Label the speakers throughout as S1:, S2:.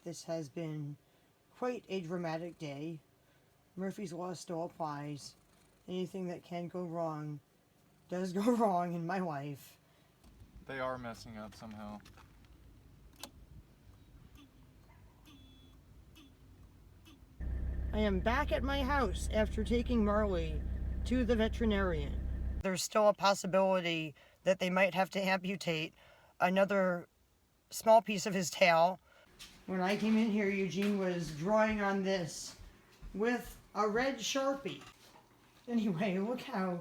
S1: This has been quite a dramatic day. Murphy's Law still applies. Anything that can go wrong does go wrong in my life.
S2: They are messing up somehow.
S1: I am back at my house after taking Marley to the veterinarian. There's still a possibility that they might have to amputate another small piece of his tail. When I came in here, Eugene was drawing on this with a red Sharpie. Anyway, look how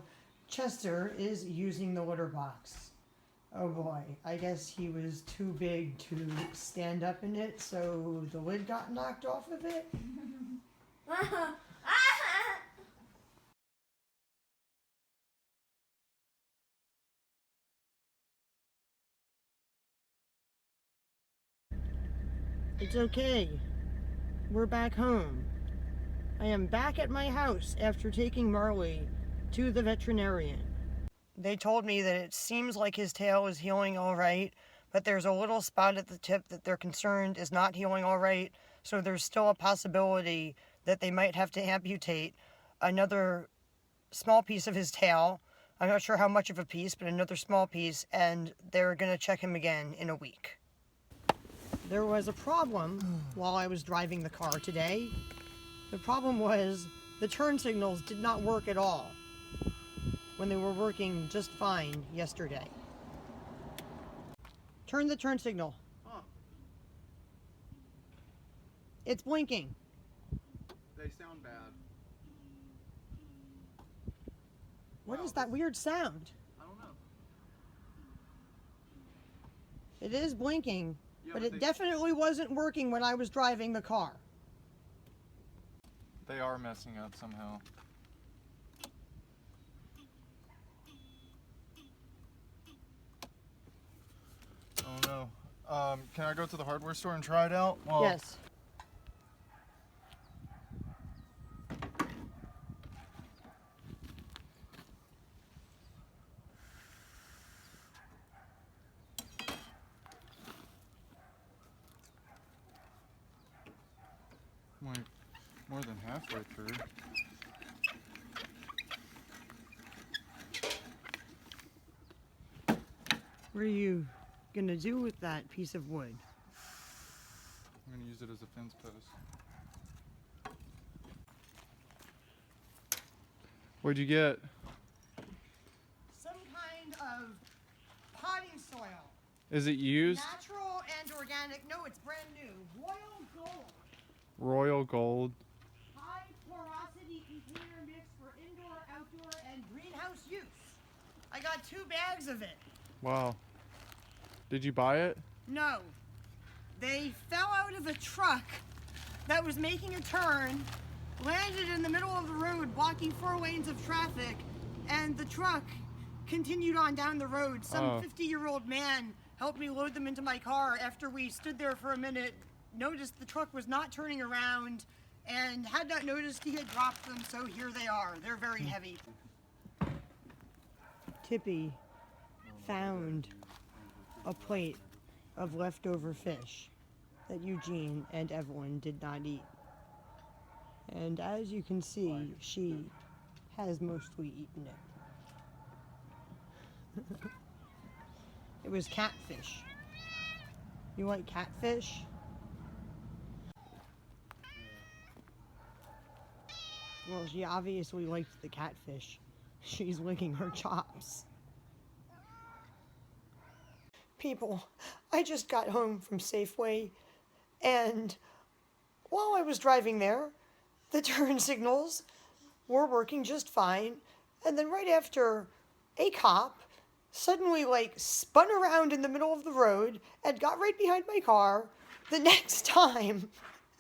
S1: Chester is using the litter box. Oh boy, I guess he was too big to stand up in it, so the lid got knocked off of it. It's okay. We're back home. I am back at my house after taking Marley to the veterinarian. They told me that it seems like his tail is healing all right, but there's a little spot at the tip that they're concerned is not healing all right, so there's still a possibility that they might have to amputate another small piece of his tail. I'm not sure how much of a piece, but another small piece, and they're going to check him again in a week. There was a problem while I was driving the car today. The problem was the turn signals did not work at all when they were working just fine yesterday. Turn the turn signal.
S2: Huh.
S1: It's blinking.
S2: They sound bad.
S1: What
S2: Wow,
S1: is that weird sound?
S2: I don't know.
S1: It is blinking,
S2: Yeah,
S1: but
S2: but
S1: it definitely wasn't working when I was driving the car.
S2: They are messing up somehow. Oh no. Can I go to the hardware store and try it out? Well,
S1: Yes.
S2: I'm like more than halfway through.
S1: What are you gonna do with that piece of wood?
S2: I'm gonna use it as a fence post. What'd you get?
S1: Some kind of potting soil.
S2: Is it used?
S1: Natural and organic. No, it's brand new. Royal Gold.
S2: Royal Gold.
S1: High porosity container mix for indoor, outdoor, and greenhouse use. I got 2 bags of it.
S2: Wow. Did you buy it?
S1: No. They fell out of a truck that was making a turn, landed in the middle of the road, blocking 4 lanes of traffic, and the truck continued on down the road. Some 50-year-old man helped me load them into my car after we stood there for a minute, noticed the truck was not turning around, and had not noticed he had dropped them, so here they are. They're very heavy. Tippy found a plate of leftover fish that Eugene and Evelyn did not eat. And as you can see, she has mostly eaten it. It was catfish. You like catfish? Well, she obviously liked the catfish. She's licking her chops. People, I just got home from Safeway, and while I was driving there, the turn signals were working just fine, and then right after, a cop suddenly spun around in the middle of the road and got right behind my car. The next time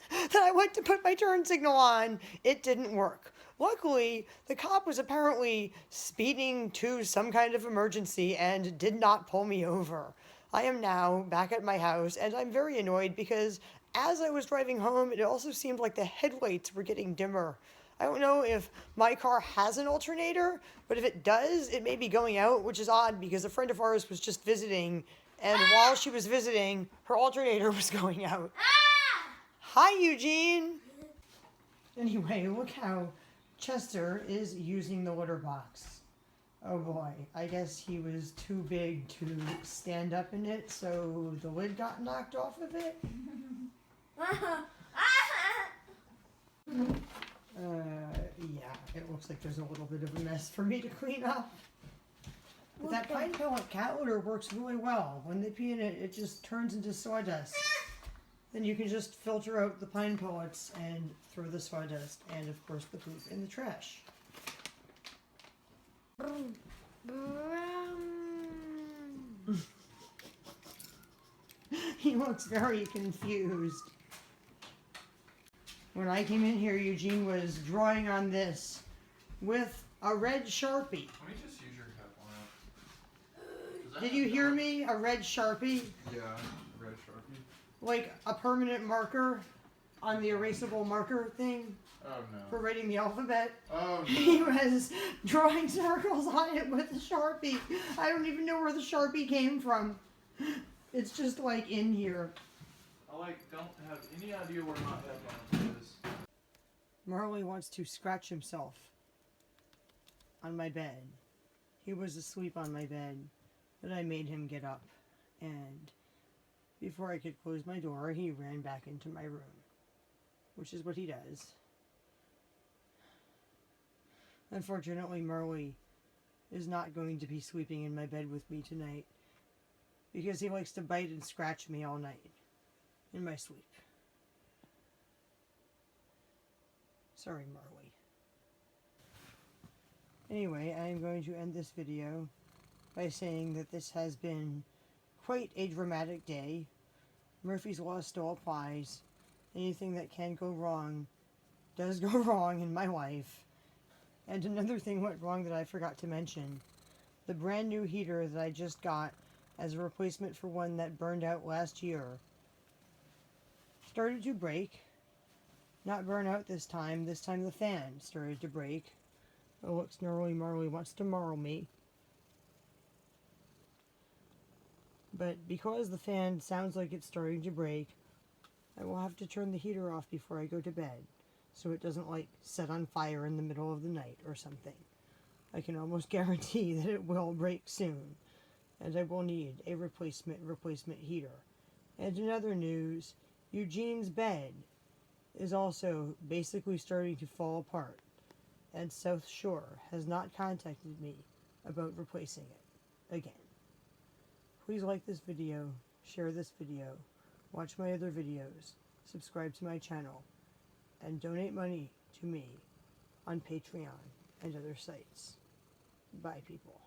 S1: that I went to put my turn signal on, it didn't work. Luckily, the cop was apparently speeding to some kind of emergency and did not pull me over. I am now back at my house, and I'm very annoyed because as I was driving home, it also seemed like the headlights were getting dimmer. I don't know if my car has an alternator, but if it does, it may be going out, which is odd because a friend of ours was just visiting, and while she was visiting, her alternator was going out. Hi, Eugene. Anyway, look how Chester is using the litter box. Oh boy, I guess he was too big to stand up in it, so the lid got knocked off of it. Yeah, it looks like there's a little bit of a mess for me to clean up. But that pine pellet cat litter works really well. When they pee in it, it just turns into sawdust. Then you can just filter out the pine pellets and throw the sawdust and, of course, the poop in the trash. He looks very confused. When I came in here, Eugene was drawing on this with a red Sharpie.
S2: Let me just use your cat one.
S1: Did you hear me? A red Sharpie?
S2: Yeah, red Sharpie.
S1: Like a permanent marker on the erasable marker thing
S2: Oh
S1: for
S2: no.
S1: writing the alphabet.
S2: Oh no.
S1: He was drawing circles on it with a Sharpie. I don't even know where the Sharpie came from. It's just like in here.
S2: I don't have any idea where my headlamp is.
S1: Marley wants to scratch himself on my bed. He was asleep on my bed, but I made him get up. And before I could close my door, he ran back into my room, which is what he does. Unfortunately, Marley is not going to be sleeping in my bed with me tonight because he likes to bite and scratch me all night in my sleep. Sorry, Marley. Anyway, I am going to end this video by saying that this has been quite a dramatic day. Murphy's Law still applies. Anything that can go wrong does go wrong in my life. And another thing went wrong that I forgot to mention. The brand new heater that I just got as a replacement for one that burned out last year started to break. Not burn out this time. This time the fan started to break. Oh, look, Snarly Marley wants to marl me. But because the fan sounds like it's starting to break, I will have to turn the heater off before I go to bed, so it doesn't, like, set on fire in the middle of the night or something. I can almost guarantee that it will break soon, and I will need a replacement heater. And in other news, Eugene's bed is also basically starting to fall apart, and South Shore has not contacted me about replacing it again. Please like this video, share this video, watch my other videos, subscribe to my channel, and donate money to me on Patreon and other sites. Bye, people.